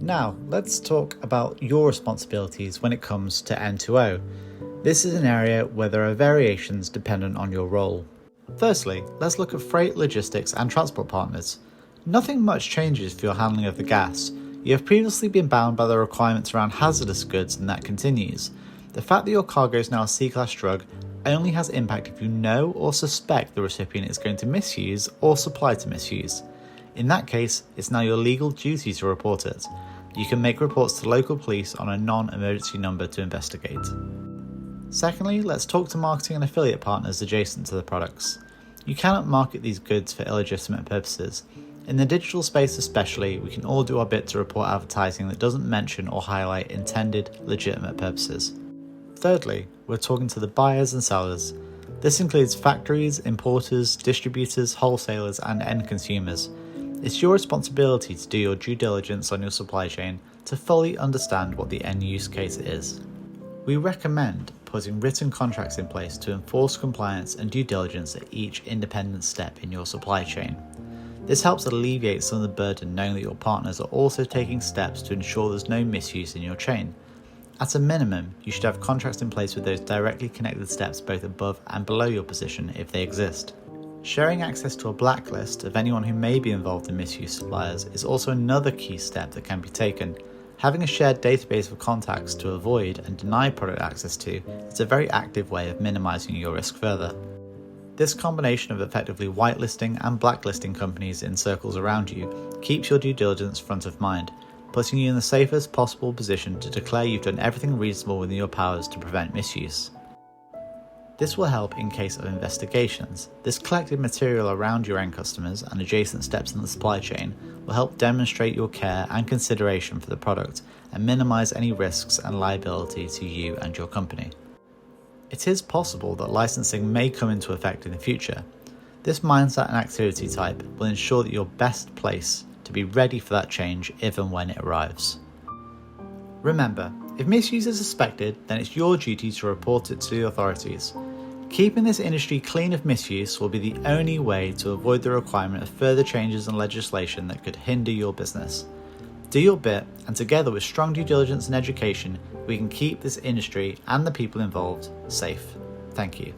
Now, let's talk about your responsibilities when it comes to N2O. This is an area where there are variations dependent on your role. Firstly, let's look at freight, logistics and transport partners. Nothing much changes for your handling of the gas. You have previously been bound by the requirements around hazardous goods, and that continues. The fact that your cargo is now a C-class drug only has impact if you know or suspect the recipient is going to misuse or supply to misuse. In that case, it's now your legal duty to report it. You can make reports to local police on a non-emergency number to investigate. Secondly, let's talk to marketing and affiliate partners adjacent to the products. You cannot market these goods for illegitimate purposes. In the digital space especially, we can all do our bit to report advertising that doesn't mention or highlight intended legitimate purposes. Thirdly, we're talking to the buyers and sellers. This includes factories, importers, distributors, wholesalers, and end consumers. It's your responsibility to do your due diligence on your supply chain to fully understand what the end use case is. We recommend putting written contracts in place to enforce compliance and due diligence at each independent step in your supply chain. This helps alleviate some of the burden knowing that your partners are also taking steps to ensure there's no misuse in your chain. At a minimum, you should have contracts in place with those directly connected steps both above and below your position if they exist. Sharing access to a blacklist of anyone who may be involved in misuse suppliers is also another key step that can be taken. Having a shared database of contacts to avoid and deny product access to is a very active way of minimizing your risk further. This combination of effectively whitelisting and blacklisting companies in circles around you keeps your due diligence front of mind, putting you in the safest possible position to declare you've done everything reasonable within your powers to prevent misuse. This will help in case of investigations. This collected material around your end customers and adjacent steps in the supply chain will help demonstrate your care and consideration for the product and minimize any risks and liability to you and your company. It is possible that licensing may come into effect in the future. This mindset and activity type will ensure that you're best placed to be ready for that change if and when it arrives. Remember, if misuse is suspected, then it's your duty to report it to the authorities. Keeping this industry clean of misuse will be the only way to avoid the requirement of further changes in legislation that could hinder your business. Do your bit, and together with strong due diligence and education, we can keep this industry and the people involved safe. Thank you.